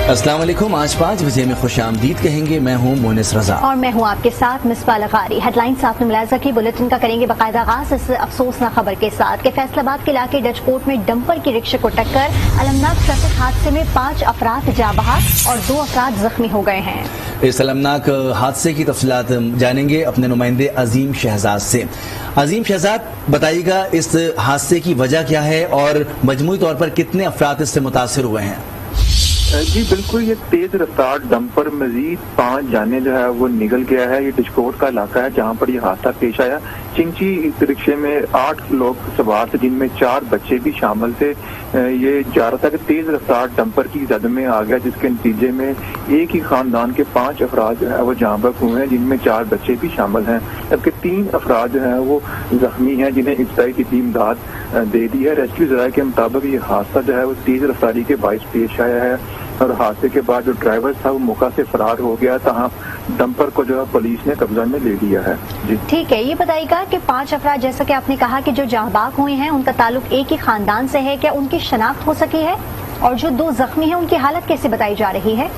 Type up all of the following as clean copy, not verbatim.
السلام علیکم، آج 5 بجے میں خوش آمدید کہیں گے۔ میں ہوں مونس رضا اور میں ہوں آپ کے ساتھ مصباح لغاری۔ ہیڈ لائنز آپ نے ملاحظہ کی، بلیٹن کا کریں گے باقاعدہ آغاز اس افسوسناک خبر کے ساتھ کہ فیصل آباد کے علاقے ڈچ کوٹ میں ڈمپر کی رکشے کو ٹکر، المناک ٹریفک حادثے میں 5 افراد جاں بحق اور 2 افراد زخمی ہو گئے ہیں۔ اس المناک حادثے کی تفصیلات جانیں گے اپنے نمائندے عظیم شہزاد سے۔ عظیم شہزاد، بتائیے گا اس حادثے کی وجہ کیا ہے اور مجموعی طور پر کتنے افراد اس سے متاثر ہوئے ہیں؟ جی بالکل، یہ تیز رفتار ڈمپر مزید 5 جانے جو ہے وہ نگل گیا ہے۔ یہ ڈچکوٹ کا علاقہ ہے جہاں پر یہ حادثہ پیش آیا۔ چنچی رکشے میں 8 لوگ سوار تھے جن میں 4 بچے بھی شامل تھے۔ یہ جا رہا تھا کہ تیز رفتار ڈمپر کی زد میں آ گیا، جس کے نتیجے میں ایک ہی خاندان کے 5 افراد جو ہے وہ جاں بحق ہوئے ہیں، جن میں 4 بچے بھی شامل ہیں، جبکہ 3 افراد جو ہیں وہ زخمی ہیں جنہیں ابتدائی طبی امداد دے دی ہے۔ ریسکیو ذرائع کے مطابق یہ حادثہ جو ہے وہ تیز رفتاری کے باعث پیش آیا ہے اور حادثے کے بعد جو ڈرائیور تھا وہ موقع سے فرار ہو گیا، تاہم ڈمپر کو جو ہے پولیس نے قبضہ میں لے لیا ہے۔ جی ٹھیک ہے، یہ بتائیے گا کہ 5 افراد جیسا کہ آپ نے کہا کہ جو جاں بحق ہوئے ہیں ان کا تعلق ایک ہی خاندان سے ہے، کیا ان کی شناخت ہو سکی ہے؟ اور جو 2 زخمی ہیں ان کی حالت کیسے بتائی جا رہی ہے؟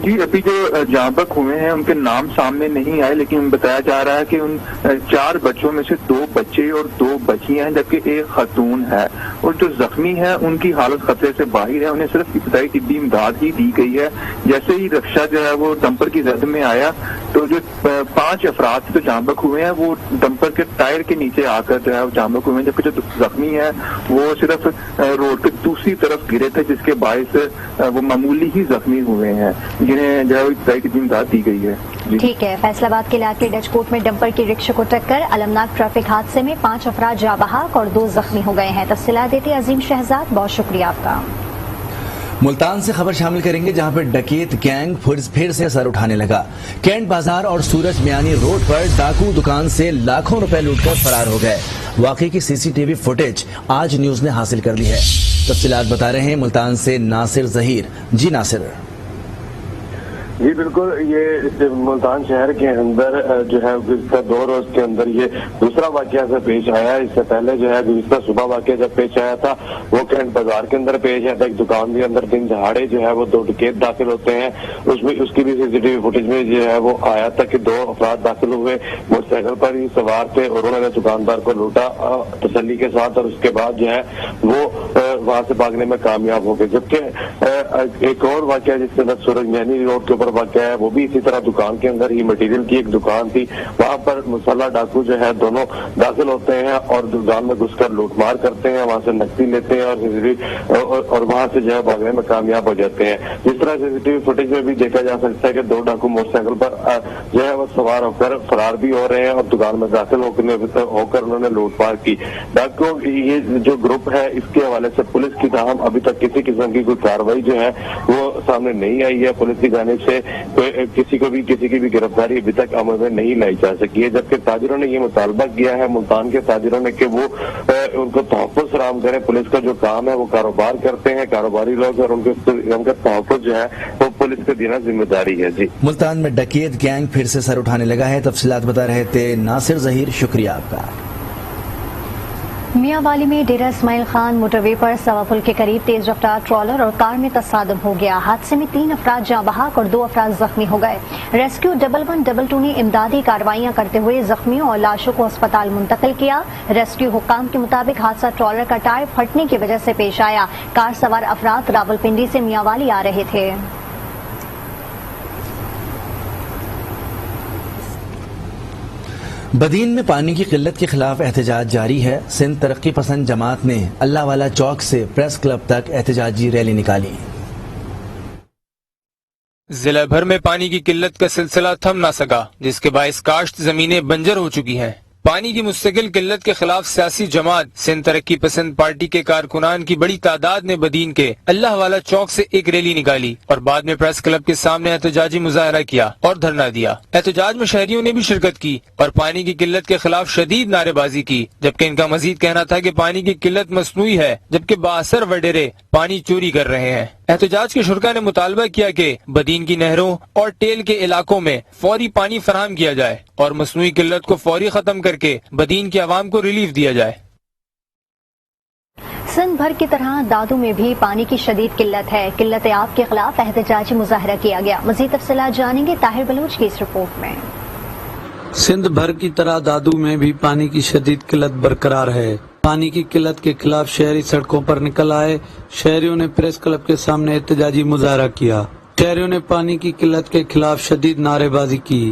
جی ابھی جو جاں بحق ہوئے ہیں ان کے نام سامنے نہیں آئے، لیکن بتایا جا رہا ہے کہ ان 4 بچوں میں سے 2 بچے اور 2 بچیاں ہیں، جبکہ ایک خاتون ہے، اور جو زخمی ہیں ان کی حالت خطرے سے باہر ہے، انہیں صرف ابتدائی طبی امداد ہی دی گئی ہے۔ جیسے ہی رکشہ جو ہے وہ ڈمپر کی زد میں آیا تو جو 5 افراد جو جاں بحق ہوئے ہیں وہ ڈمپر کے ٹائر کے نیچے آ کر جو ہے جاں بحق ہوئے ہیں، جبکہ جو زخمی ہیں وہ صرف روڈ کے دوسری طرف گرے تھے، جس کے باعث وہ معمولی ہی زخمی ہوئے ہیں، جنہیں جو ہے ابتدائی طبی امداد دی گئی ہے۔ ٹھیک ہے، فیصل آباد کے علاقے ڈچ کوٹ میں ڈمپر کی رکشے کو ٹکر، المناک ٹریفک حادثے میں 5 افراد جاں بحق اور 2 زخمی ہو گئے ہیں۔ تفصیلات دیتے عظیم شہزاد، بہت شکریہ آپ کا۔ ملتان سے خبر شامل کریں گے جہاں پر ڈکیت گینگ پھر سے سر اٹھانے لگا۔ کینٹ بازار اور سورج میانی روڈ پر ڈاکو دکان سے لاکھوں روپے لوٹ کر فرار ہو گئے۔ واقعے کی CCTV فوٹیج آج نیوز نے حاصل کر لی ہے۔ تفصیلات بتا رہے ہیں ملتان سے ناصر ظہیر۔ جی ناصر۔ جی بالکل، یہ ملتان شہر کے اندر جو ہے گزشتہ 2 روز کے اندر یہ دوسرا واقعہ سے پیش آیا۔ اس سے پہلے جو ہے گزشتہ صبح واقعہ جب پیش آیا تھا وہ کینٹ بازار کے اندر پیش آیا تھا۔ ایک دکان کے اندر دن دہاڑے جو ہے وہ 2 ڈکیت داخل ہوتے ہیں، اس کی بھی CCTV فوٹیج میں جو ہے وہ آیا تھا کہ 2 افراد داخل ہوئے، موٹر سائیکل پر ہی سوار تھے اور انہوں نے دکاندار کو لوٹا تسلی کے ساتھ، اور اس کے بعد جو ہے وہ وہاں سے بھاگنے میں کامیاب ہو گئے۔ جبکہ ایک اور واقعہ جس کے اندر سورج میانی روڈ کے اوپر واقعہ ہے، وہ بھی اسی طرح دکان کے اندر ہی مٹیریل کی ایک دکان تھی، وہاں پر مسلح ڈاکو جو ہے دونوں داخل ہوتے ہیں اور دکان میں گھس کر لوٹ مار کرتے ہیں، وہاں سے نقدی لیتے ہیں اور وہاں سے جو ہے بھاگنے میں کامیاب ہو جاتے ہیں۔ جس طرح CCTV فوٹیج میں بھی دیکھا جا سکتا ہے کہ 2 ڈاکو موٹر سائیکل پر جو ہے وہ سوار ہو کر فرار بھی ہو رہے ہیں اور دکان میں داخل ہو کر انہوں نے لوٹ مار کی۔ ڈاکو یہ جو گروپ ہے اس کے حوالے سے پولیس کی تاہم ابھی تک کسی قسم کی کوئی کارروائی جو ہے وہ سامنے نہیں آئی ہے۔ پولیس کی جانب سے کسی کی بھی گرفتاری ابھی تک عمل میں نہیں لائی جا سکی ہے، جبکہ تاجروں نے یہ مطالبہ کیا ہے، ملتان کے تاجروں نے، کہ وہ ان کو تحفظ فراہم کریں۔ پولیس کا جو کام ہے وہ کاروبار کرتے ہیں کاروباری لوگ، اور ان کا تحفظ جو ہے وہ پولیس کو دینا ذمہ داری ہے۔ جی ملتان میں ڈکیت گینگ پھر سے سر اٹھانے لگا ہے۔ تفصیلات بتا رہے تھے ناصر ظہیر، شکریہ آپ کا۔ میاں والی میں ڈیرہ اسماعیل خان موٹر وے پر سوا پل کے قریب تیز رفتار ٹرالر اور کار میں تصادم ہو گیا۔ حادثے میں 3 افراد جاں بحق اور 2 افراد زخمی ہو گئے۔ ریسکیو 112 نے امدادی کارروائیاں کرتے ہوئے زخمیوں اور لاشوں کو اسپتال منتقل کیا۔ ریسکیو حکام کے مطابق حادثہ ٹرالر کا ٹائر پھٹنے کی وجہ سے پیش آیا۔ کار سوار افراد راولپنڈی سے میاں والی آ رہے تھے۔ بدین میں پانی کی قلت کے خلاف احتجاج جاری ہے۔ سندھ ترقی پسند جماعت نے اللہ والا چوک سے پریس کلب تک احتجاجی ریلی نکالی۔ ضلع بھر میں پانی کی قلت کا سلسلہ تھم نہ سکا، جس کے باعث کاشت زمینیں بنجر ہو چکی ہیں۔ پانی کی مستقل قلت کے خلاف سیاسی جماعت سندھ ترقی پسند پارٹی کے کارکنان کی بڑی تعداد نے بدین کے اللہ والا چوک سے ایک ریلی نکالی اور بعد میں پریس کلب کے سامنے احتجاجی مظاہرہ کیا اور دھرنا دیا۔ احتجاج میں شہریوں نے بھی شرکت کی اور پانی کی قلت کے خلاف شدید نعرے بازی کی، جبکہ ان کا مزید کہنا تھا کہ پانی کی قلت مصنوعی ہے، جبکہ بااثر وڈیرے پانی چوری کر رہے ہیں۔ احتجاج کے شرکاء نے مطالبہ کیا کہ بدین کی نہروں اور ٹیل کے علاقوں میں فوری پانی فراہم کیا جائے اور مصنوعی قلت کو فوری ختم کر کے بدین کے عوام کو ریلیف دیا جائے۔ सिंध भर की तरह दादू में भी पानी की शदीद किल्लत है। किल्लत आब के खिलाफ एहतजाजी मुजाहरा किया गया। मजीद तफसीलात जानेंगे ताहिर बलूच की इस रिपोर्ट में। सिंध भर की तरह दादू में भी पानी की शदीद किल्लत बरकरार है। पानी की किल्लत के खिलाफ शहरी सड़कों पर निकल आए। शहरियों ने प्रेस क्लब के सामने एहतजाजी मुजाहरा किया। शहरियों ने पानी की किल्लत के खिलाफ शदीद नारेबाजी की।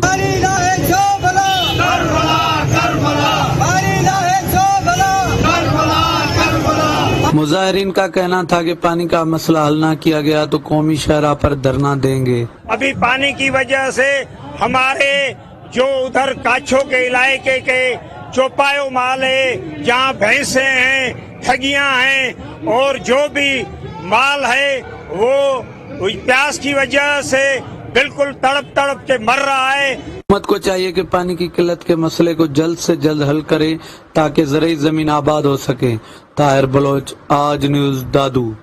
मुजाहिरीन का कहना था कि पानी का मसला हल न किया गया तो कौमी शाहराह पर धरना देंगे। अभी पानी की वजह से हमारे जो उधर काछो के इलाके के चौपायो माल है, जहाँ भैंसे हैं, ठगियां हैं और जो भी माल है वो प्यास की वजह से बिल्कुल तड़प तड़प के मर रहा है। हुकूमत को चाहिए कि पानी की किल्लत के मसले को जल्द से जल्द हल करे ताकि ज़रई ज़मीन आबाद हो सके। ताहिर बलोच, आज न्यूज़, दादू।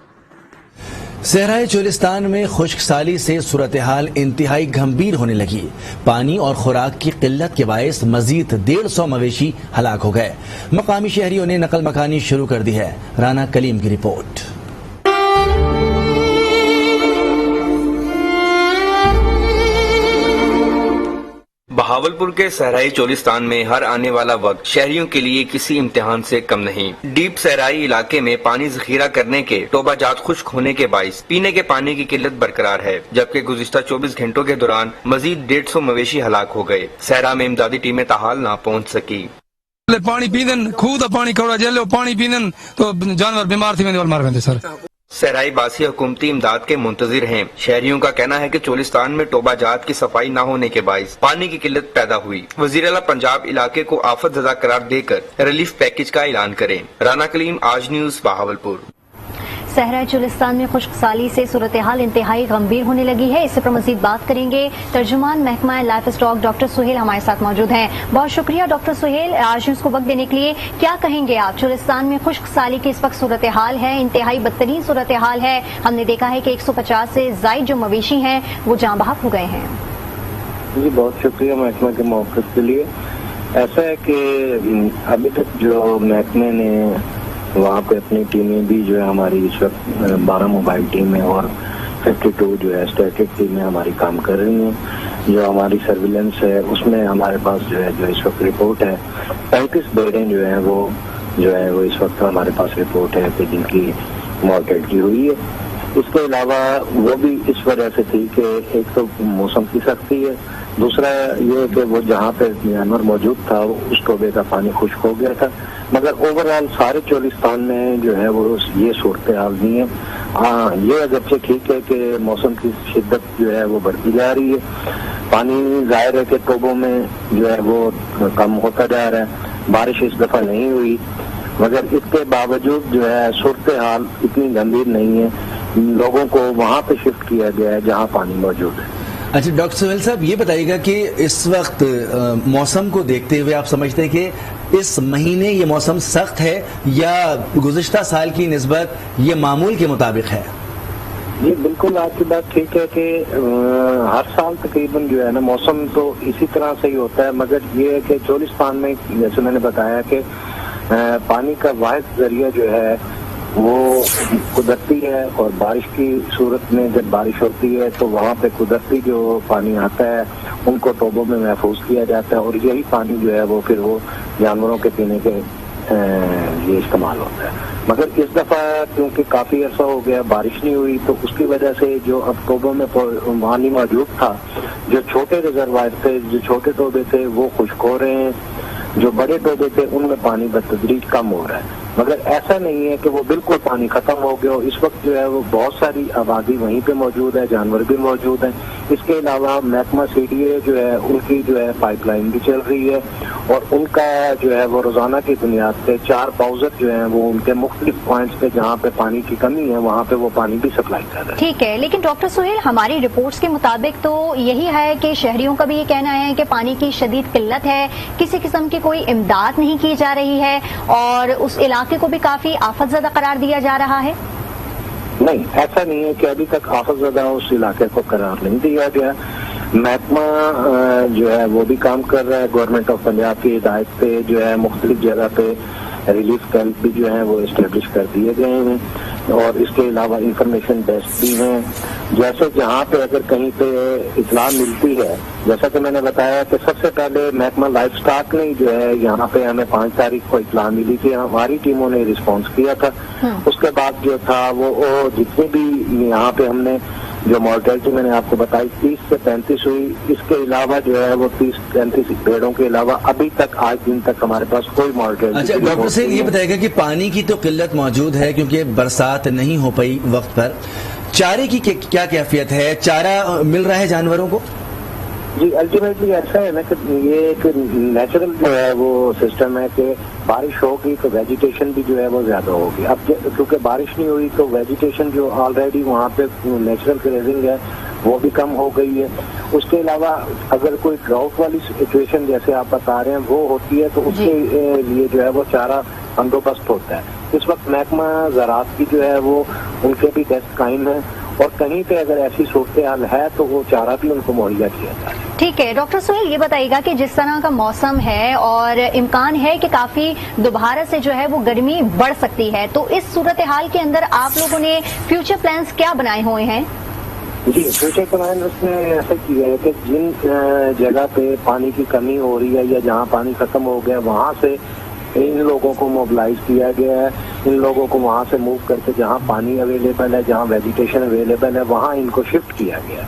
सहराए चोलिस्तान में खुश्क साली से सूरत हाल इंतहाई गंभीर होने लगी। पानी और खुराक की किल्लत के बायस मजीद 150 मवेशी हलाक हो गए। मकामी शहरियों ने नकल मकानी शुरू कर दी है। राना कलीम की रिपोर्ट। बहावलपुर के सहराई चोलिस्तान में हर आने वाला वक्त शहरियों के लिए किसी इम्तिहान से कम नहीं। डीप सहराई इलाके में पानी जखीरा करने के टोबाजात खुश्क होने के बाइस पीने के पानी की किल्लत बरकरार है, जबकि गुज़िश्ता 24 घंटों के दौरान मजीद 150 मवेशी हलाक हो गए। सहरा में इमदादी टीमें ताहाल ना पहुँच सकी। पानी पीदन खूह दा पानी कौड़ा जेलो पानी पीदन तो जानवर बीमार थी वेंदे मार वेंदे सर। सहराई बासी हुकूमती इमदाद के मुंतजिर हैं। शहरियों का कहना है कि चोलिस्तान में टोबाजात की सफाई न होने के बाइस पानी की किल्लत पैदा हुई। वजीर आला पंजाब इलाके को आफत ज़दा करार देकर रिलीफ पैकेज का ऐलान करें। राना कलीम, आज न्यूज़, बहावलपुर। सहरा चोलिस्तान में खुश्क साली से सूरत हाल इंतहाई गंभीर होने लगी है। इससे पर मजीद बात करेंगे तर्जुमान महकमा लाइफ स्टॉक डॉक्टर सुहेल हमारे साथ मौजूद हैं। बहुत शुक्रिया डॉक्टर सुहेल, आज न्यूज़ को वक्त देने के लिए। क्या कहेंगे आप, चोलिस्तान में खुश्क साली की इस वक्त सूरत हाल है, इंतहाई बदतरीन सूरत हाल है। हमने देखा है कि 150 से जायद जो मवेशी हैं वो जाँ बहक हो गए हैं। जी बहुत शुक्रिया महकमा के मौक़िफ़ के लिए। ऐसा है कि अभी तक जो महकमे ने वहाँ पे अपनी टीमें भी जो है हमारी इस वक्त 12 मोबाइल टीमें और 52 जो है स्टैटिक टीमें हमारी काम कर रही हैं। जो हमारी सर्विलेंस है उसमें हमारे पास जो है जो इस वक्त रिपोर्ट है 35 बेडें जो है वो इस वक्त हमारे पास रिपोर्ट है कि जिनकी मॉर्टेलिटी हुई है। इसके अलावा वो भी इस वजह से थी कि एक तो मौसम की सख्ती है, दूसरा ये कि वो जहाँ पे जानवर मौजूद था उस टोबे का पानी खुश्क हो गया था। मगर ओवरऑल सारे चोलिस्तान में जो है वो ये सूरत हाल नहीं है। हाँ, ये अगरचे ठीक है कि मौसम की शिद्दत जो है वो बढ़ती जा रही है। पानी जाहिर है कि टोबों में जो है वो कम होता जा रहा है। बारिश इस दफा नहीं हुई, मगर इसके बावजूद जो है सूरत हाल इतनी गंभीर नहीं है। लोगों को वहाँ पे शिफ्ट किया गया है जहाँ पानी मौजूद है। अच्छा डॉक्टर सुहेल साहब, ये बताइएगा कि इस वक्त मौसम को देखते हुए आप समझते हैं कि इस महीने ये मौसम सख्त है या गुज़िश्ता साल की निस्बत ये मामूल के मुताबिक है? जी बिल्कुल, आपकी बात ठीक है कि हर साल तकरीबन जो है ना मौसम तो इसी तरह से ही होता है, मगर ये है कि चोलिस्तान में जैसे मैंने बताया कि पानी का वाहिद जरिया जो है वो कुदरती है और बारिश की सूरत में जब बारिश होती है तो वहाँ पे कुदरती जो पानी आता है उनको टोबों में महफूज किया जाता है और यही पानी जो है वो फिर वो जानवरों के पीने के लिए इस्तेमाल होता है। मगर इस दफा क्योंकि काफी अर्सा हो गया बारिश नहीं हुई तो उसकी वजह से जो अब टोबों में पानी मौजूद था, जो छोटे रिजर्वायर थे, जो छोटे टोबे थे वो खुश्क हो रहे हैं, जो बड़े टोबे थे उनमें पानी बतदरीज कम हो रहा है। मगर ऐसा नहीं है कि वो बिल्कुल पानी खत्म हो गया। इस वक्त जो है वो बहुत सारी आबादी वहीं पे मौजूद है, जानवर भी मौजूद हैं। इसके अलावा महकमा CDA जो है उनकी जो है पाइपलाइन भी चल रही है और उनका जो है वो रोजाना की बुनियाद पे 4 पाउजर जो है वो उनके मुख्तलिफ पॉइंट्स पे जहाँ पे पानी की कमी है वहाँ पे वो पानी भी सप्लाई कर रहे हैं। ठीक है, लेकिन डॉक्टर सुहेल, हमारी रिपोर्ट्स के मुताबिक तो यही है कि शहरियों का भी ये कहना है कि पानी की शदीद किल्लत है, किसी किस्म की कोई इमदाद नहीं की जा रही है और उस इलाके को भी काफी आफतज़दा करार दिया जा रहा है। नहीं, ऐसा नहीं है कि अभी तक आफतज़दा उस इलाके को करार नहीं दिया गया। महकमा जो है वो भी काम कर रहा है, गवर्नमेंट ऑफ पंजाब की हिदायत पे जो है मुख्तलिफ जगह पे ریلیف کیمپ بھی جو ہیں وہ اسٹیبلش کر دیے گئے ہیں، اور اس کے علاوہ انفارمیشن ڈیسک بھی ہیں. جیسے جہاں پہ اگر کہیں پہ اطلاع ملتی ہے، جیسا کہ میں نے بتایا کہ سب سے پہلے محکمہ لائف اسٹاک نے جو ہے یہاں پہ ہمیں 5 تاریخ کو اطلاع ملی تھی، ہماری ٹیموں نے رسپانس کیا تھا. اس کے بعد جو تھا وہ جتنے بھی یہاں پہ ہم نے جو مارٹیلٹی میں نے آپ کو بتائی 30 سے 35 ہوئی. اس کے علاوہ جو ہے وہ 30-35 بیڑوں کے علاوہ ابھی تک آج دن تک ہمارے پاس کوئی مارٹیلٹی. اچھا ڈاکٹر صاحب یہ بتائے گا کہ پانی کی تو قلت موجود ہے کیونکہ برسات نہیں ہو پائی وقت پر، چارے کی کیا کیفیت ہے؟ چارہ مل رہا ہے جانوروں کو؟ جی الٹیمیٹلی ایسا ہے نا کہ یہ ایک نیچرل جو ہے وہ سسٹم ہے کہ بارش ہوگی تو ویجیٹیشن بھی جو ہے وہ زیادہ ہوگی. اب کیونکہ بارش نہیں ہوئی تو ویجیٹیشن جو آلریڈی وہاں پہ نیچرل گریزنگ ہے وہ بھی کم ہو گئی ہے. اس کے علاوہ اگر کوئی ڈراؤٹ والی سچویشن جیسے آپ بتا رہے ہیں وہ ہوتی ہے تو اس کے لیے جو ہے وہ چارہ بندوبست ہوتا ہے. اس وقت محکمہ زراعت کی جو ہے وہ ان کے بھی ڈیسک قائم ہے، اور کہیں پہ اگر ایسی صورتحال ہے تو وہ چارہ بھی ان کو مہیا کیا جائے. ٹھیک ہے ڈاکٹر سہیل، یہ بتائیے گا کہ جس طرح کا موسم ہے اور امکان ہے کہ کافی دوبارہ سے جو ہے وہ گرمی بڑھ سکتی ہے، تو اس صورتحال کے اندر آپ لوگوں نے فیوچر پلانز کیا بنائے ہوئے ہیں؟ جی فیوچر پلان اس نے ایسا کیا ہے کہ جن جگہ پہ پانی کی کمی ہو رہی ہے یا جہاں پانی ختم ہو گیا وہاں سے ان لوگوں کو موبلائز کیا گیا ہے. ان لوگوں کو وہاں سے موو کر کے جہاں پانی اویلیبل ہے، جہاں ویجیٹیشن اویلیبل ہے وہاں ان کو شفٹ کیا گیا.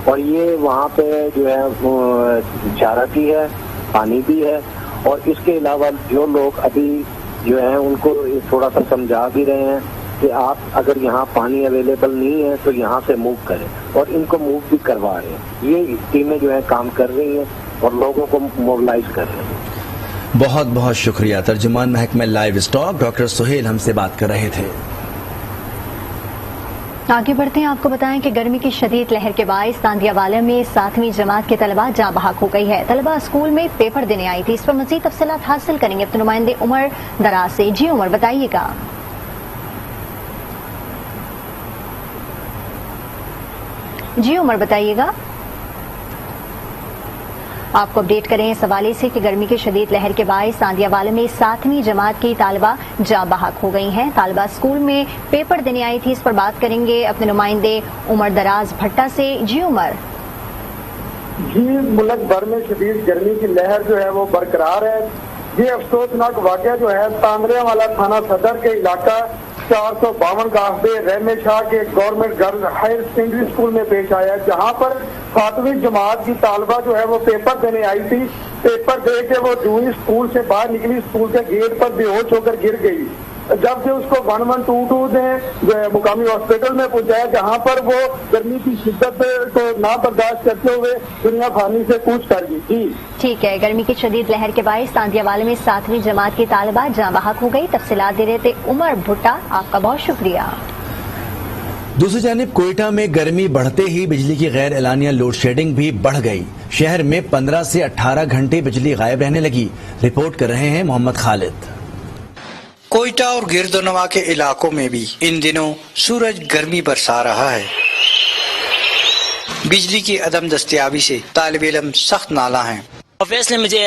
اور یہ وہاں پہ جو ہے چارہ بھی ہے، پانی بھی ہے، اور اس کے علاوہ جو لوگ ابھی جو ہیں ان کو تھوڑا سا سمجھا بھی رہے ہیں کہ آپ اگر یہاں پانی اویلیبل نہیں ہے تو یہاں سے موو کریں، اور ان کو موو بھی کروا رہے ہیں. یہ ٹیمیں جو ہیں کام کر رہی ہیں اور لوگوں کو موبلائز کر رہے ہیں. بہت بہت شکریہ. ترجمان محکمہ لائیو اسٹاک ڈاکٹر سہیل ہم سے بات کر رہے تھے. آگے بڑھتے ہیں، آپ کو بتائیں کہ گرمی کی شدید لہر کے باعث تاندیا والا میں 7ویں جماعت کے طلبہ جاں بحق ہو گئی ہے. طلبہ اسکول میں پیپر دینے آئی تھی. اس پر مزید تفصیلات حاصل کریں گے اپنے نمائندے عمر دراز سے. جی عمر بتائیے گا. جی عمر بتائیے گا. آپ کو اپڈیٹ کریں اس حوالے سے کہ گرمی کی شدید لہر کے باعث تاندیا والے میں 7ویں جماعت کی طالبہ جاں بحق ہو گئی ہیں. طالبہ اسکول میں پیپر دینے آئی تھی. اس پر بات کریں گے اپنے نمائندے عمر دراز بھٹا سے. جی عمر. جی ملک بھر میں شدید گرمی کی لہر جو ہے وہ برقرار ہے. یہ افسوسناک واقعہ جو ہے تاندیا والا تھانہ صدر کے علاقہ 452 گافے رحمہ شاہ کے government girls higher secondary school میں پیش آیا، جہاں پر 7ویں جماعت کی طالبہ جو ہے وہ پیپر دینے آئی تھی. پیپر دے کے وہ جو ہی اسکول سے باہر نکلی اسکول کے گیٹ پر بے ہوش ہو کر گر گئی. جب کہ اس کو 1122 نے جو ہے مقامی ہاسپٹل میں پہنچایا، جہاں پر وہ گرمی کی شدت کو نہ برداشت کرتے ہوئے دنیا فانی سے کوچ کر گئی. جی ٹھیک ہے. گرمی کی شدید لہر کے باعث تاندیا والے میں 7ویں جماعت کی طالبہ جاں بحق ہو گئی. تفصیلات دے رہے تھے عمر بھٹا. آپ کا بہت شکریہ. دوسری جانب کوئٹہ میں گرمی بڑھتے ہی بجلی کی غیر اعلانیہ لوڈ شیڈنگ بھی بڑھ گئی. شہر میں 15 سے 18 گھنٹے بجلی غائب رہنے لگی. رپورٹ کر رہے ہیں محمد خالد. کوئٹہ اور گرد و نواح کے علاقوں میں بھی ان دنوں سورج گرمی برسا رہا ہے. بجلی کی عدم دستیابی سے طالب علم سخت نالاں ہیں. ویسے مجھے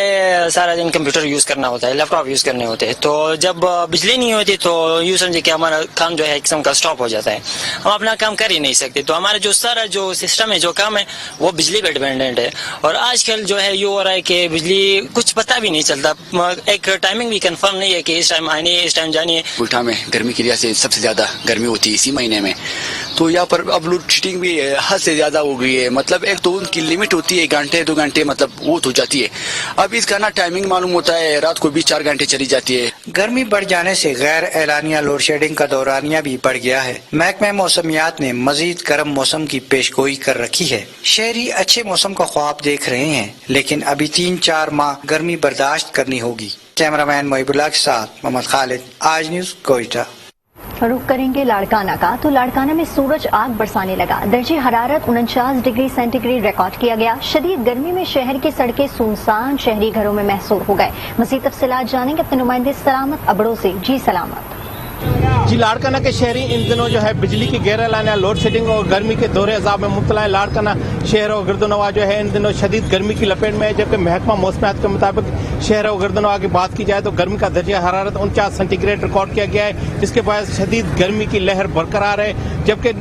سارا دن کمپیوٹر یوز کرنا ہوتا ہے، لیپ ٹاپ یوز کرنے ہوتے ہیں، تو جب بجلی نہیں ہوتی تو یوں سمجھے کہ ہمارا کام جو ہے ایک قسم کا اسٹاپ ہو جاتا ہے. ہم اپنا کام کر ہی نہیں سکتے. تو ہمارا جو سارا جو سسٹم ہے، جو کام ہے، وہ بجلی پہ ڈیپینڈنٹ ہے. اور آج کل جو ہے یوں ہو رہا ہے کہ بجلی کچھ پتہ بھی نہیں چلتا. ایک ٹائمنگ بھی کنفرم نہیں ہے کہ اس ٹائم آنی ہے، اس ٹائم جانی ہے. کوئٹہ میں گرمی کی وجہ سے سب سے زیادہ گرمی ہوتی ہے اسی مہینے میں. تو یہاں پر اب لوڈ شیڈنگ بھی حد سے زیادہ ہو گئی ہے. مطلب ایک تو ان کی لمٹ ہوتی ہے 1 گھنٹے 2 گھنٹے مطلب وہ ہو جاتی ہے. اب اس کا نا ٹائمنگ معلوم ہوتا ہے، رات کو بھی 4 گھنٹے چلی جاتی ہے. گرمی بڑھ جانے سے غیر اعلانیہ لوڈ شیڈنگ کا دورانیہ بھی بڑھ گیا ہے. محکمہ موسمیات نے مزید گرم موسم کی پیشگوئی کر رکھی ہے. شہری اچھے موسم کا خواب دیکھ رہے ہیں، لیکن ابھی 3-4 ماہ گرمی برداشت کرنی ہوگی. کیمرہ مین محب اللہ کے ساتھ محمد خالد، آج نیوز، کوئٹہ. رخ کریں گے لاڑکانہ کا. تو لاڑکانہ میں سورج آگ برسانے لگا. درجہ حرارت 49 ڈگری سینٹی گریڈ ریکارڈ کیا گیا. شدید گرمی میں شہر کی سڑکیں سنسان، شہری گھروں میں محصور ہو گئے. مزید تفصیلات جانیں گے اپنے نمائندے سلامت ابڑوں سے. جی سلامت. جی لاڑکانہ کے شہری ان دنوں جو ہے بجلی کی غیر اعلانیہ لوڈ شیڈنگ اور گرمی کے دور عذاب میں مبتلا ہے. لاڑکانہ شہر اور گرد و نواح جو ہے ان دنوں شدید گرمی کی لپیٹ میں ہے، جبکہ محکمہ موسمیات کے مطابق शहर और गर्दनवा की बात की जाए तो गर्मी का दर्जा हरारत 49 सेंटीग्रेड रिकॉर्ड किया गया है, जिसके बायस शदीद गर्मी की लहर बरकरार है। जबकि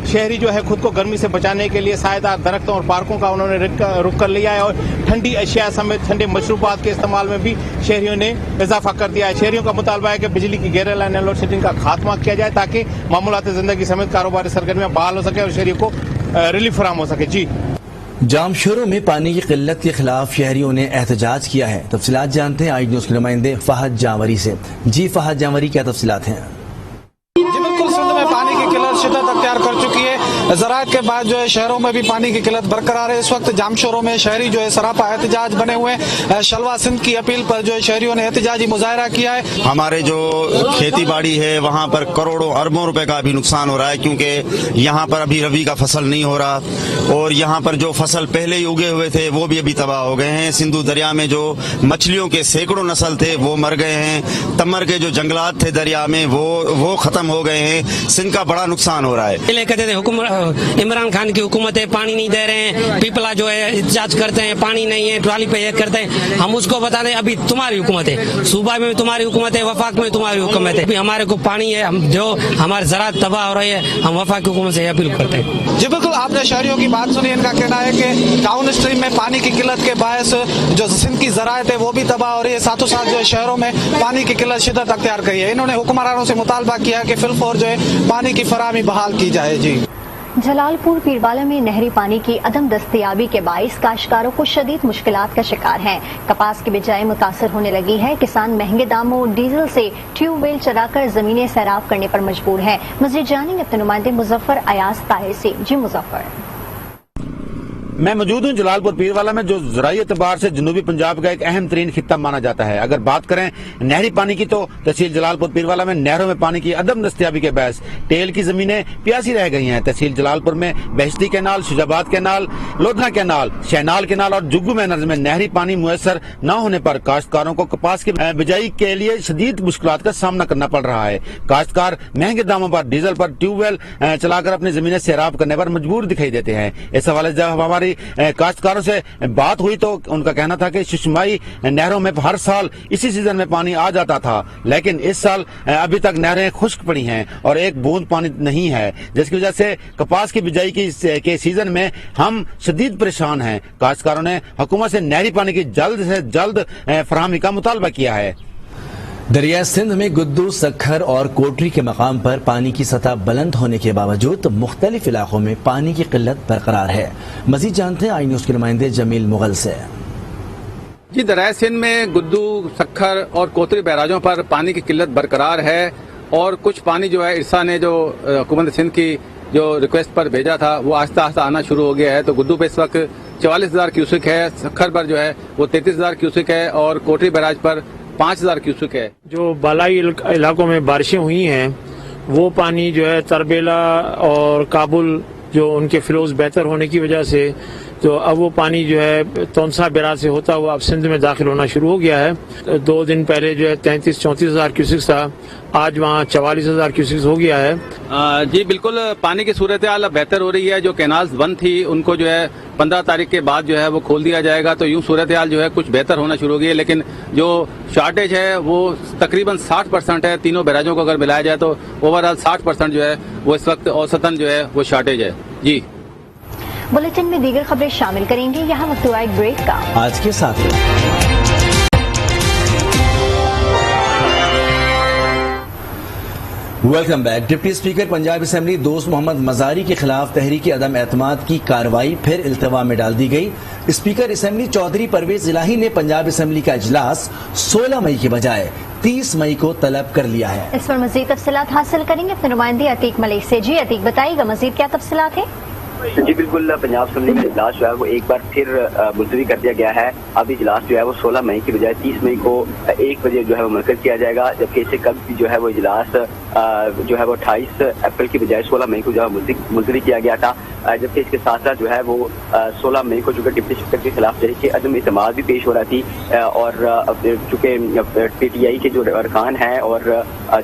शहरी जो है खुद को गर्मी से बचाने के लिए सायेदार दरख्तों और पार्कों का उन्होंने रुख कर लिया है और ठंडी अशिया समेत ठंडे मशरूबात के इस्तेमाल में भी शहरियों ने इजाफा कर दिया है। शहरियों का मुतालबा है कि बिजली की गैर एलानिया लोड शेडिंग का खात्मा किया जाए ताकि मामूलात जिंदगी समेत कारोबारी सरगर्मियां बहाल हो सके और शहरियों को रिलीफ फराहम हो सके। जी, जामशोरों में पानी की किल्लत के खिलाफ शहरियों ने एहतजाज किया है। तफसीलात जानते हैं आज न्यूज़ के नुमाइंदे फहद जावरी से। जी फहद जावरी, क्या तफसीलात हैं? बिल्कुल, सिंध में पानी की किल्लत शिद्दत अख्तियार कर चुकी है। ज़राअत के बाद जो है शहरों में भी पानी की किल्लत बरकरार है। इस वक्त जामशोरों में शहरी जो है सरापा एहतजाज बने हुए हैं। शलवा सिंध की अपील पर जो है शहरियों ने एहतजाजी मुजाहरा किया है। हमारे जो खेती बाड़ी है वहाँ पर करोड़ों अरबों रुपए का अभी नुकसान हो रहा है, क्योंकि यहाँ पर अभी रबी का फसल नहीं हो रहा और यहाँ पर जो फसल पहले ही उगे हुए थे वो भी अभी तबाह हो गए हैं। सिंधु दरिया में जो मछलियों के सैकड़ों नस्ल थे वो मर गए हैं। तमर के जो जंगलात थे दरिया में वो खत्म हो गए हैं। सिंध का बड़ा नुकसान हो रहा है। पहले कहते थे इमरान खान की हुकूमत है, पानी नहीं दे रहे हैं, पीपला जो है एहतजाज करते हैं, पानी नहीं है, ट्रॉली पे ये करते हैं। हम उसको बता दें अभी तुम्हारी हुकूमत है, सूबा में तुम्हारी हुकूमत है, वफाक में तुम्हारी हुकूमत है। अभी हमारे को पानी है, हम जो हमारे ज़राअत तबाह हो रही है, हम वफाक की हुकूमत से अपील करते हैं। जी बिल्कुल, आपने शहरियों की बात सुनी। इनका कहना है कि टाउन स्ट्रीम में पानी की किल्लत के बायस जो सिंध की ज़राअत है वो भी तबाह हो रही है, साथों साथ जो शहरों में पानी की किल्लत शिद्दत अख्तियार करी है। इन्होंने हुक्मरानों से मुतालबा किया कि फिलफौर जो है पानी की फराहमी बहाल की जाए। जी, जलालपुर पीरवाला में नहरी पानी की अदम दस्तयाबी के बाइस काश्तकारों को शदीद मुश्किलात का शिकार हैं। कपास की बिजाई मुतासर होने लगी है। किसान महंगे दामों डीजल से ट्यूबवेल चलाकर जमीनें सैराब करने पर मजबूर है। मज़ीद जानेंगे अपने नुमाइंदे मुजफ्फर अयाज ताहिर से। जी मुजफ्फर। मैं मौजूद हूँ जलालपुर पीरवाला में, जो ज़राई एतबार से जनूबी पंजाब का एक अहम तरीन खित्ता माना जाता है। अगर बात करें नहरी पानी की तो तहसील जलालपुर पीरवाला में नहरों में पानी की अदम दस्तयाबी के बायस टेल की जमीनें प्यासी रह गई हैं। तहसील जलालपुर में Bahishti canal, Shujabad canal, Lodhna canal, Shahnal canal और जुग्गू मैनर्स में नहरी पानी मुयसर न होने पर काश्तकारों को कपास की बिजाई के लिए शदीद मुश्किलात का सामना करना पड़ रहा है। काश्तकार महंगे दामों पर डीजल पर ट्यूबवेल चलाकर अपनी जमीनें सैराब करने पर मजबूर दिखाई देते हैं। इस हवाले से जब हमारी काश्तकारों से बात हुई तो उनका कहना था कि शुष्माई नहरों में हर साल इसी सीजन में पानी आ जाता था, लेकिन इस साल अभी तक नहरें खुश्क पड़ी हैं और एक बूंद पानी नहीं है, जिसकी वजह से कपास की बिजाई के सीजन में हम शदीद परेशान हैं। काश्तकारों ने हुकूमत से नहरी पानी की जल्द से जल्द फराहमी का मुतालबा किया है। दरिया सिंध में गुद्दू, सखर और कोटरी के मकाम पर पानी की सतह बुलंद होने के बावजूद मुख्तलिफ इलाकों में पानी की किल्लत बरकरार है। मजीद जानते हैं आई न्यूज़ के नुमाइंदे जमील मुगल से। जी, दरिया सिंध में गुद्दू, सखर और कोतरी बैराजों पर पानी की किल्लत बरकरार है और कुछ पानी जो है इरसा ने जो हुकूमत सिंध की जो रिक्वेस्ट पर भेजा था वो आहिस्ता आहिस्ता आना शुरू हो गया है। तो गुद्दू पे इस वक्त 44,000 क्यूसिक है, सखर पर जो है वो 33,000 क्यूसिक है और कोटरी बैराज पर 5,000 क्यूसिक है। जो बालाई इलाकों में बारिशें हुई हैं वो पानी जो है तरबेला और काबुल जो उनके फ्लोज बेहतर होने की वजह से तो अब वो पानी जो है तौनसा बैराज से होता हुआ अब सिंध में दाखिल होना शुरू हो गया है। 2 दिन पहले जो है 33-34,000 क्यूसिक था, आज वहाँ 44,000 क्यूसिक हो गया है। जी बिल्कुल, पानी की सूरत हाल अब बेहतर हो रही है। जो कैनाल्स बंद थी उनको जो है 15 तारीख के बाद जो है वो खोल दिया जाएगा, तो यूँ सूरत हाल जो है कुछ बेहतर होना शुरू हो गई है। लेकिन जो शॉर्टेज है वो तकरीबन 60% है। तीनों बैराजों को अगर मिलाया जाए तो ओवरऑल 60% जो है वो इस वक्त औसतन जो है वो शॉर्टेज है। जी, बुलेटिन में दीगर खबरें शामिल करेंगे। यहाँ वक्त हुआ एक ब्रेक का। आज के साथ welcome back. Deputy speaker Punjab assembly दोस्त मोहम्मद मजारी के खिलाफ तहरीक अदम एतमाद की कार्रवाई फिर इल्तवा में डाल दी गई। स्पीकर असेंबली चौधरी परवेज इलाही ने पंजाब असेंबली का इजलास 16 मई के बजाय 30 मई को तलब कर लिया है। इस पर मजीद तफसीलात हासिल करेंगे अपने नुमाइंदे अतीक मलिक से। जी अतीक, बताइएगा मजीद क्या तफसीलात है? जी बिल्कुल, पंजाब असेंबली का इजलास जो है वो एक बार फिर मुलतवी कर दिया गया है। अब इजलास जो है वो 16 मई की बजाय 30 मई को 1 बजे जो है वो मुनक़िद किया जाएगा, जबकि इससे कल भी जो है वो इजलास جو ہے وہ 28 اپریل کی بجائے 16 مئی کو جو ہے ملتوی کیا گیا تھا، جبکہ اس کے ساتھ ساتھ جو ہے وہ 16 مئی کو چونکہ ڈپٹی اسپیکر کے خلاف تحریک عدم اعتماد بھی پیش ہو رہا تھی، اور چونکہ پی ٹی آئی کے جو ارکان ہیں اور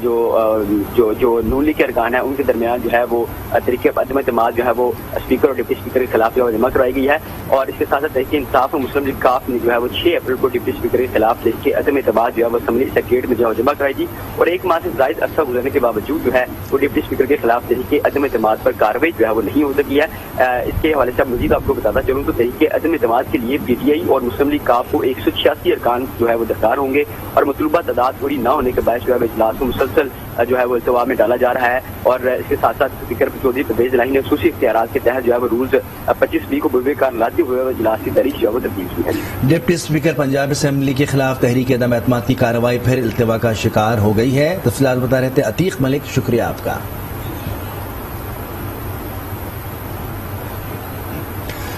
جو نون لیگ کے ارکان ہیں ان کے درمیان جو ہے وہ تحریک عدم اعتماد جو ہے وہ اسپیکر اور ڈپٹی اسپیکر کے خلاف جو ہے جمع کرائی گئی ہے، اور اس کے ساتھ ساتھ تحریک انصاف اور مسلم لیگ کاف نے جو ہے وہ 6 اپریل کو ڈپٹی اسپیکر کے خلاف تحریک عدم اعتماد جو ہے وہ اسمبلی سیکریٹریٹ میں جو ہے جمع کرائی تھی، اور 1 ماہ سے زائد عرصہ گزرنے کے باوجود جو ہے وہ ڈپٹی اسپیکر کے خلاف تحریک عدم اعتماد پر کارروائی جو ہے وہ نہیں ہو سکی ہے۔ اس کے حوالے سے مزید آپ کو بتاتا چلوں تو تحریک عدم اعتماد کے لیے پی ٹی آئی اور مسلم لیگ کاف کو 186 ارکان جو ہے وہ درکار ہوں گے، اور مطلوبہ تعداد پوری نہ ہونے کے باعث جو ہے اجلاس کو مسلسل جو ہے وہ التوا میں ڈالا جا رہا ہے، اور اس کے ساتھ ساتھ اسپیکر چودھری پرویز الہی نے خصوصی اختیارات کے تحت جو ہے وہ روز 25 مئی کو بروئے کار لاتے ہوئے اجلاس کی تاریخ جو ہے وہ تبدیل کی ہے۔ ڈپٹی اسپیکر پنجاب اسمبلی کے خلاف تحریک عدم اعتماد کی کارروائی پھر التوا کا شکار ہو گئی ہے۔ تفصیلات بتا رہے تھے عتیق ملک، شکریہ آپ کا۔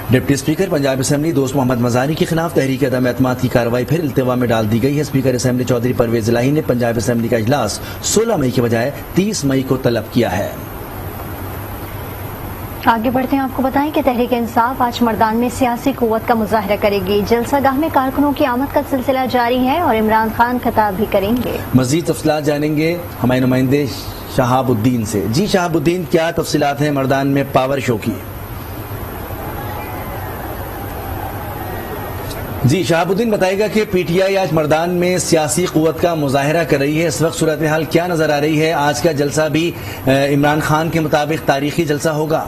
ڈپٹی اسپیکر پنجاب اسمبلی دوست محمد مزاری کے خلاف تحریک عدم اعتماد کی کارروائی پھر التوا میں ڈال دی گئی ہے۔ اسپیکر اسمبلی چودھری پرویز الہی نے پنجاب اسمبلی کا اجلاس 16 مئی کے بجائے 30 مئی کو طلب کیا ہے۔ آگے بڑھتے ہیں، آپ کو بتائیں کہ تحریک انصاف آج مردان میں سیاسی قوت کا مظاہرہ کرے گی۔ جلسہ گاہ میں کارکنوں کی آمد کا سلسلہ جاری ہے اور عمران خان خطاب بھی کریں گے۔ مزید تفصیلات جانیں گے ہمارے نمائندے شہاب الدین سے۔ جی شہاب الدین، کیا تفصیلات ہیں مردان میں پاور شو کی؟ جی شہاب الدین بتائے گا کہ پی ٹی آئی آج مردان میں سیاسی قوت کا مظاہرہ کر رہی ہے، اس وقت صورتحال کیا نظر آ رہی ہے؟ آج کا جلسہ بھی عمران خان کے مطابق تاریخی جلسہ ہوگا؟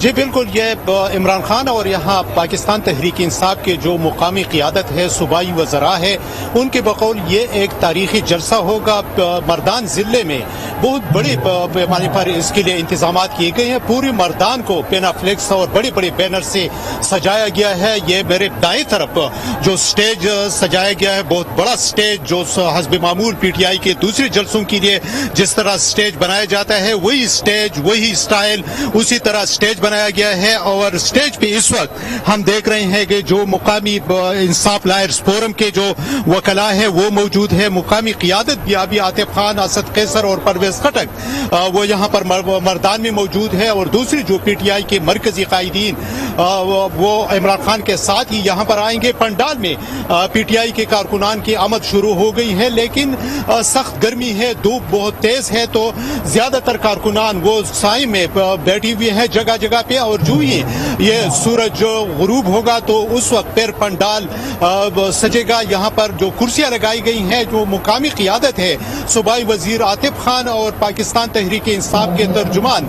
جی بالکل، یہ عمران خان اور یہاں پاکستان تحریک انصاف کے جو مقامی قیادت ہے، صوبائی وزراء ہے، ان کے بقول یہ ایک تاریخی جلسہ ہوگا۔ مردان ضلع میں بہت بڑے پیمانے پر اس کے لیے انتظامات کیے گئے ہیں۔ پوری مردان کو پینا فلیکس اور بڑے بڑے بینر سے سجایا گیا ہے۔ یہ میرے دائیں طرف جو سٹیج سجایا گیا ہے، بہت بڑا سٹیج، جو حسب معمول پی ٹی آئی کے دوسرے جلسوں کے لیے جس طرح سٹیج بنایا جاتا ہے، وہی سٹیج، وہی سٹائل، اسی طرح سٹیج بنایا گیا ہے۔ اور سٹیج پہ اس وقت ہم دیکھ رہے ہیں کہ جو مقامی انصاف لائرز فورم کے جو وکلاء ہیں وہ موجود ہے، مقامی قیادت بھی ابھی عاطف خان، اسد قیصر اور پرویز خٹک وہ یہاں پر مردان میں موجود ہے، اور دوسری جو پی ٹی آئی کے مرکزی قائدین وہ عمران خان کے ساتھ ہی یہاں پر آئیں گے۔ پنڈال میں پی ٹی آئی کے کارکنان کی آمد شروع ہو گئی ہے، لیکن سخت گرمی ہے، دھوپ بہت تیز ہے، تو زیادہ تر کارکنان وہ سائے میں بیٹھی ہوئے ہیں جگہ جگہ پہ، اور جو ہی یہ سورج غروب ہوگا تو اس وقت پھر پنڈال سجے گا۔ یہاں پر جو کرسیاں لگائی گئی ہیں، جو مقامی قیادت ہے، صوبائی وزیر عاطف خان اور پاکستان تحریک انصاف کے ترجمان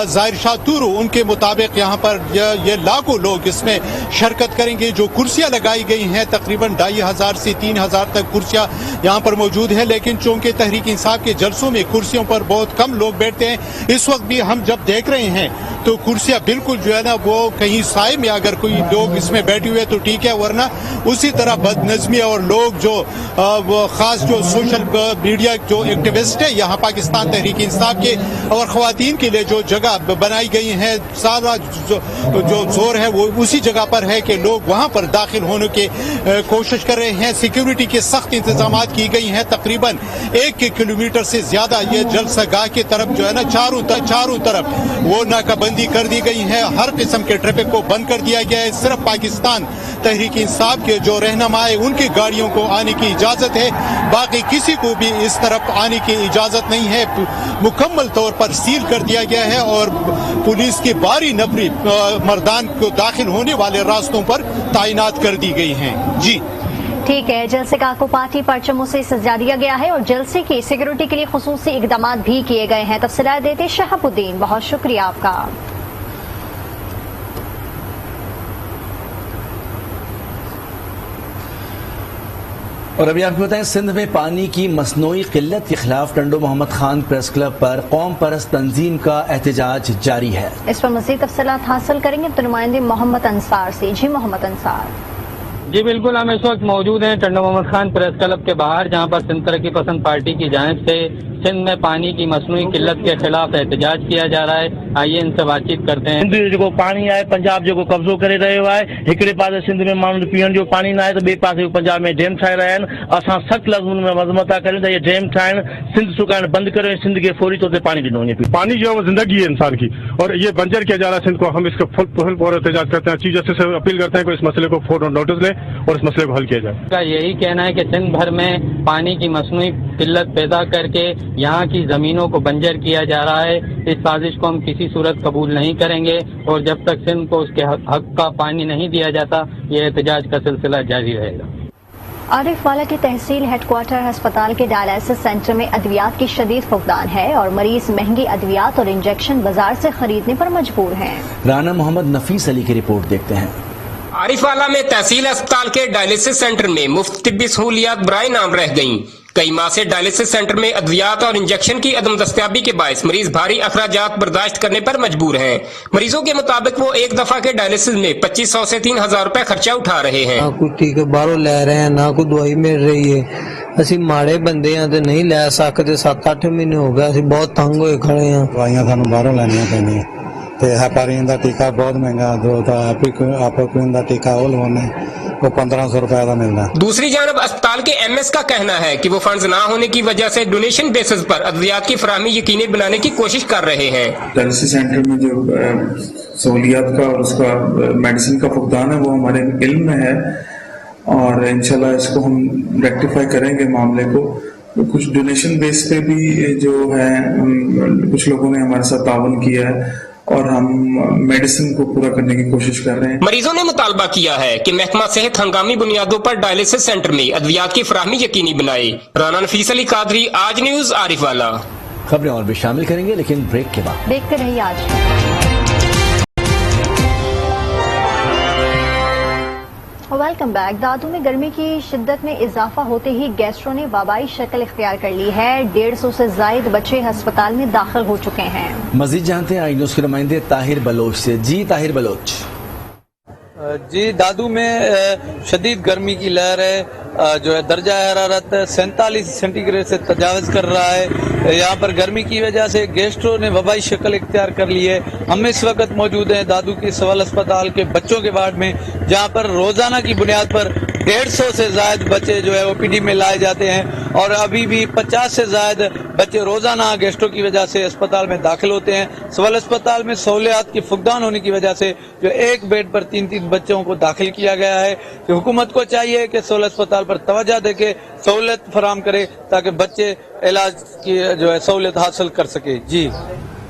ظاہر شاہ تورو، ان کے مطابق یہاں پر یہ لاکھوں لوگ اس میں شرکت کریں گے۔ جو کرسیاں لگائی گئی ہیں، تقریباً 2500 سے 3000 تک کرسیاں یہاں پر موجود ہیں، لیکن چونکہ تحریک انصاف کے جلسوں میں کرسیوں پر بہت کم لوگ بیٹھتے ہیں، اس وقت بھی ہم جب دیکھ رہے ہیں تو کرسیاں بالکل جو ہے نا وہ کہیں سائے میں اگر کوئی لوگ اس میں بیٹھے ہوئے تو ٹھیک ہے، ورنہ اسی طرح بد نظمی اور لوگ جو خاص جو سوشل میڈیا جو ایکٹیوسٹ ہے یہاں پاکستان تحریک انصاف کے اور خواتین کے لیے جو جگہ بنائی گئی ہیں، سارا جو زور ہے وہ اسی جگہ پر ہے کہ لوگ وہاں پر داخل ہونے کی کوشش کر رہے ہیں۔ سیکیورٹی کے سخت انتظامات کی گئی ہیں، تقریباً 1 کلومیٹر سے زیادہ یہ جلسہ گاہ کی طرف جو ہے نا چاروں طرف وہ ناکہ بندی کر دی گئی ہے، ہر قسم کے ٹریفک کو بند کر دیا گیا ہے۔ صرف پاکستان تحریک انصاف کے جو رہنما ہے ان کی گاڑیوں کو آنے کی اجازت ہے، باقی کسی کو بھی اس طرف آنے کی اجازت نہیں ہے۔ مکمل طور پر سیل کر دیا گیا ہے، اور پولیس کی باری نفری مردان کو داخل ہونے والے راستوں پر تعینات کر دی گئی ہیں۔ جی ٹھیک ہے، جلسے کا کو پارٹی پرچموں سے سجا دیا گیا ہے اور جلسے کی سیکیورٹی کے لیے خصوصی اقدامات بھی کیے گئے ہیں۔ تفصیلات دیتے شہاب الدین، بہت شکریہ آپ کا۔ اور ابھی آپ کو بتائیں، سندھ میں پانی کی مصنوعی قلت کے خلاف ٹنڈو محمد خان پریس کلب پر قوم پرست تنظیم کا احتجاج جاری ہے۔ اس پر مزید تفصیلات حاصل کریں گے تو نمائندے محمد انصار سے۔ جی محمد انصار۔ जी बिल्कुल, हम इस वक्त मौजूद हैं टंडो मोहम्मद खान प्रेस क्लब के बाहर, जहां पर सिंध तरक्की पसंद पार्टी की जानिब से सिंध में पानी की मसनूई किल्लत के खिलाफ एहतजाज किया जा रहा है। आइए इनसे बातचीत करते हैं। सिंध जो पानी आहे पंजाब जो कब्जो करे रहियो आहे, हिकिड़े पासे सिंध में माण्हू पीअण जो पानी न आहे त ॿिए पासे पंजाब में डैम ठाहे रहिया आहिनि। असां सख़्त लफ़्ज़नि में मज़म्मत था करियूं त ये डैम ठाहिण, सिंध सुकाइण बंदि करियो, सिंध के फौरी तौर पे पानी ॾिनो वञे। पानी जो है वो जिंदगी है इंसान की, और ये बंजर किया जा रहा है सिंध को। हम इसका फुल पूरा एहतजाज करते हैं, चीफ जस्टिस से अपील करते हैं कि इस मसले को फौरन नोटिस ले और इस मसले को हल किया जाए। यही कहना है कि सिंध भर में पानी की मसनूई किल्लत पैदा करके यहाँ की जमीनों को बंजर किया जा रहा है। इस साजिश को हम किसी सूरत कबूल नहीं करेंगे और जब तक सिंध को उसके हक का पानी नहीं दिया जाता, ये एहतजाज का सिलसिला जारी रहेगा। आरिफ वाला की तहसील हेडक्वार्टर अस्पताल के डायलिसिस सेंटर में अद्वियात की शदीद फुकदान है और मरीज महंगी अद्वियात और इंजेक्शन बाजार से खरीदने पर मजबूर हैं। राना मोहम्मद नफीस अली की रिपोर्ट देखते हैं। आरिफवाला में तहसील अस्पताल के डायलिसिस सेंटर में मुफ्त तिब्बी सहूलियात बराए नाम रह गईं। कई माह से डायलिसिस सेंटर में अद्वियात और इंजेक्शन की अदम दस्तयाबी के बायस मरीज भारी अखराजात बर्दाश्त करने पर मजबूर हैं। मरीजों के मुताबिक वो एक दफा के डायलिसिस में 2500 से 3000 रुपए खर्चा उठा रहे हैं। ना कोई टीके बाहरों ले रहे हैं, ना कोई दवाई मिल रही है। ਅਸੀਂ ਮਾੜੇ ਬੰਦੇ ਆ ਤੇ ਨਹੀਂ ਲੈ ਸਕਦੇ। 7-8 ਮਹੀਨੇ ਹੋ ਗਏ ਅਸੀਂ ਬਹੁਤ ਤੰਗ ਹੋਏ ਖੜੇ ਆ। ਦਵਾਈਆਂ ਸਾਨੂੰ ਬਾਹਰੋਂ ਲੈਣੀਆਂ ਪੈਂਦੀਆਂ ਤੇ ਹੈਪਾਰੀਨ ਦਾ ਟੀਕਾ ਬਹੁਤ ਮਹਿੰਗਾ, ਜੋ ਤਾਂ ਐਪੀਕੁਇਨ ਦਾ ਟੀਕਾ ਉਹ ਲਵਾਉਣੇ वो 1500 रुपए का मिलना। दूसरी जानब अस्पताल के एमएस का कहना है कि वो फंड्स ना होने की वजह से डोनेशन बेसिस पर अद्वियात की फराहमी यकीनी बनाने की कोशिश कर रहे हैं। डायलिसिस सेंटर में जो सहूलियात का और उसका मेडिसिन का फुकदान है वो हमारे इल्म में है और इंशाल्लाह इसको हम रेक्टिफाई करेंगे मामले को। तो कुछ डोनेशन बेस पे भी जो है कुछ लोगों ने हमारे साथ ताउन किया है और हम मेडिसिन को पूरा करने की कोशिश कर रहे हैं। मरीजों ने मुतालबा किया है कि महकमा सेहत हंगामी बुनियादों पर डायलिसिस सेंटर में अद्वियात की फराहमी यकीनी बनाए। राना नफीस अली कादरी, आज न्यूज, आरिफवाला। खबरें और भी शामिल करेंगे लेकिन ब्रेक के बाद। देखते रहिए आज। Welcome back. दादू में गर्मी की शिद्दत में इजाफा होते ही गैस्ट्रो ने वबाई शक्ल इख्तियार कर ली है। 150 से जायद बच्चे अस्पताल में दाखिल हो चुके हैं। मजीद जानते हैं आई न्यूज के नुमाइंदे ताहिर बलोच से। जी ताहिर बलोच। जी, दादू में शदीद गर्मी की लहर है। जो है दर्जा हरारत 47 सेंटीग्रेड से तजावज कर रहा है। यहाँ पर गर्मी की वजह से गैस्ट्रो ने वबाई शक्ल इख्तियार कर ली है। हम इस वक्त मौजूद हैं दादू के सिविल अस्पताल के बच्चों के वार्ड में, जहाँ पर रोजाना की बुनियाद पर 150 से जायद बच्चे जो है ओपीडी में लाए जाते हैं और अभी भी 50 से जायद बच्चे रोजाना गैस्ट्रो की वजह से अस्पताल में दाखिल होते हैं। सिविल अस्पताल में सहूलियात की फुकदान होने की वजह से जो एक बेड पर 3-3 बच्चों को दाखिल किया गया है। कि हुकूमत को चाहिए कि सिविल अस्पताल पर तवज्जो देके सहूलियत फराम करे ताकि बच्चे इलाज की जो है सहूलियत हासिल कर सके। जी,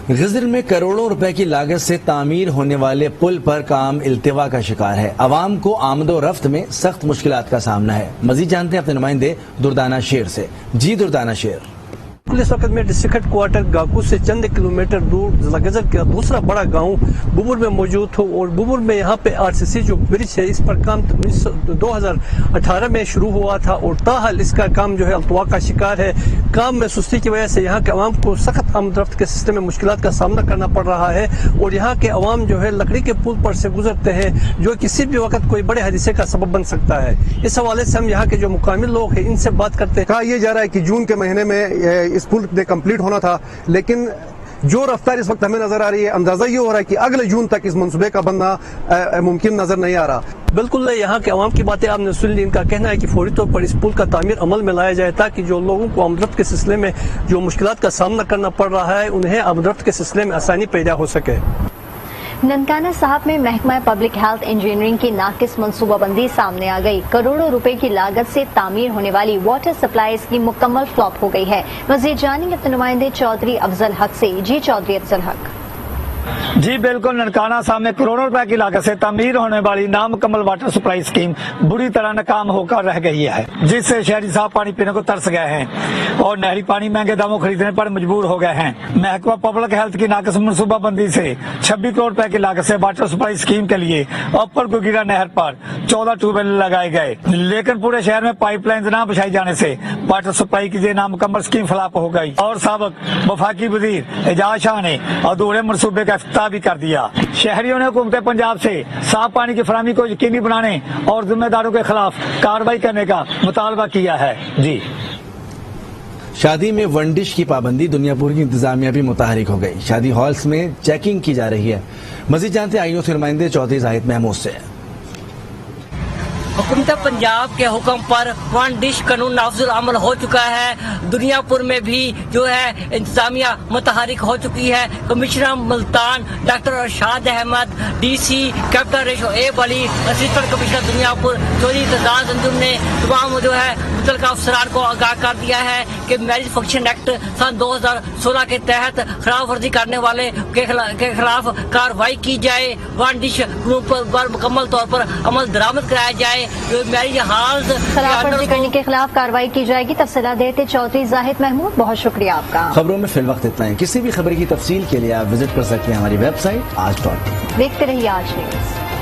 गजर में करोड़ों रुपए की लागत से तामीर होने वाले पुल पर काम इल्तिवा का शिकार है। अवाम को आमदो रफ्त में सख्त मुश्किलात का सामना है। मजीद जानते हैं अपने नुमाइंदे दुर्दाना शेर से। जी दुर्दाना शेर। इस वक्त में डिस्ट्रिक्ट हेडक्वार्टर गाकू से चंद किलोमीटर दूर जिला गजर का दूसरा बड़ा गांव बुबुर में मौजूद हूँ और बुबुर में यहाँ पे आरसीसी जो ब्रिज है इस पर काम 2018 में शुरू हुआ था और ताहाल इसका काम जो है अल्तवा का शिकार है। काम में सुस्ती की वजह से यहाँ के अवाम को सख्त आमदरफ्त के सिस्टम में मुश्किलात का सामना करना पड़ रहा है और यहाँ के अवाम जो है लकड़ी के पुल पर से गुजरते हैं जो किसी भी वक्त कोई बड़े हादसे का सबब बन सकता है। इस हवाले से हम यहाँ के जो मुकामी लोग हैं इनसे बात करते हैं। कहा यह जा रहा है कि जून के महीने में इस पुल ने कंप्लीट होना था, लेकिन जो रफ्तार इस वक्त हमें नजर आ रही है अंदाजा ये हो रहा है कि अगले जून तक इस मंसूबे का बनना मुमकिन नजर नहीं आ रहा। बिल्कुल यहाँ के अवाम की बातें आपने सुन ली। इनका कहना है कि फौरी तौर पर इस पुल का तामीर अमल में लाया जाए ताकि जो लोगों को आमदरफ्त के सिलसिले में जो मुश्किलात का सामना करना पड़ रहा है उन्हें आमदरफ्त के सिलसिले में आसानी पैदा हो सके। ननकाना साहब में महकमा पब्लिक हेल्थ इंजीनियरिंग की नाकिस मनसूबाबंदी सामने आ गई। करोड़ों रुपए की लागत से तामीर होने वाली वाटर सप्लाई स्कीम मुकम्मल फ्लॉप हो गई है। मजीद जानेंगे अपने नुमाइंदे चौधरी अफजल हक से। जी चौधरी अफजल हक। जी बिल्कुल, ननकाना साहब में करोड़ों रुपए की लागत से तामीर होने वाली नामुकम्मल वाटर सप्लाई स्कीम बुरी तरह नाकाम होकर रह गई है, जिससे शहरी साफ पानी पीने को तरस गए हैं और नहरी पानी महंगे दामों खरीदने पर मजबूर हो गए हैं। महकमा पब्लिक हेल्थ की नाकस मनसूबाबंदी से 26 करोड़ रुपए की लागत से वाटर सप्लाई स्कीम के लिए अपर गुगिरा नहर पर 14 ट्यूबवेल लगाए गए, लेकिन पूरे शहर में पाइपलाइन न बिछाई जाने से वाटर सप्लाई की नामुकम्मल स्कीम फ्लॉप हो गई और साबिक वफाकी वजीर एजाज शाह ने अधूरे मनसूबे का इफ्तिताह भी कर दिया। शहरियों ने हुकूमत पंजाब से साफ पानी की फराहमी को यकीनी बनाने और जिम्मेदारों के खिलाफ कार्रवाई करने का मुतालबा किया है। जी शादी में वन डिश की पाबंदी, दुनियापुर की इंतजामिया भी मुतहरिक हो गई। शादी हॉल्स में चेकिंग की जा रही है। मजीद जानते आईओ से नुमाइंदे चौधरी जाहिद महमूद से। हुकूमत पंजाब के हुक्म पर वन डिश कानून नाफिजुल अमल हो चुका है। दुनियापुर में भी जो है इंतजामिया मुतहरिक हो चुकी है। Commissioner Multan doctor Arshad Ahmed, DC कैपिटल रेशो ए बली, असिस्टेंट कमिश्नर दुनियापुर चौधरी तजान संजुम ने तमाम जो है मुतल्लिका अफसरान को आगाह कर दिया है कि मैरिज फंक्शन एक्ट सन 2016 के तहत खिलाफ वर्जी करने वाले के खिलाफ कार्रवाई की जाए। वन डिश कानून पर मुकम्मल तौर पर अमल दरामद कराया जाए। मैरिज हॉल्स खिलाफ वर्जी करने के खिलाफ कार्रवाई की जाएगी। तफसीलात देते चौधरी जाहिद महमूद, बहुत शुक्रिया आपका। खबरों में फिल वक्त इतना है। किसी भी खबर की तफसील के लिए आप विजिट कर सकते हैं हमारी वेबसाइट आज.tv। देखते रहिए आज न्यूज।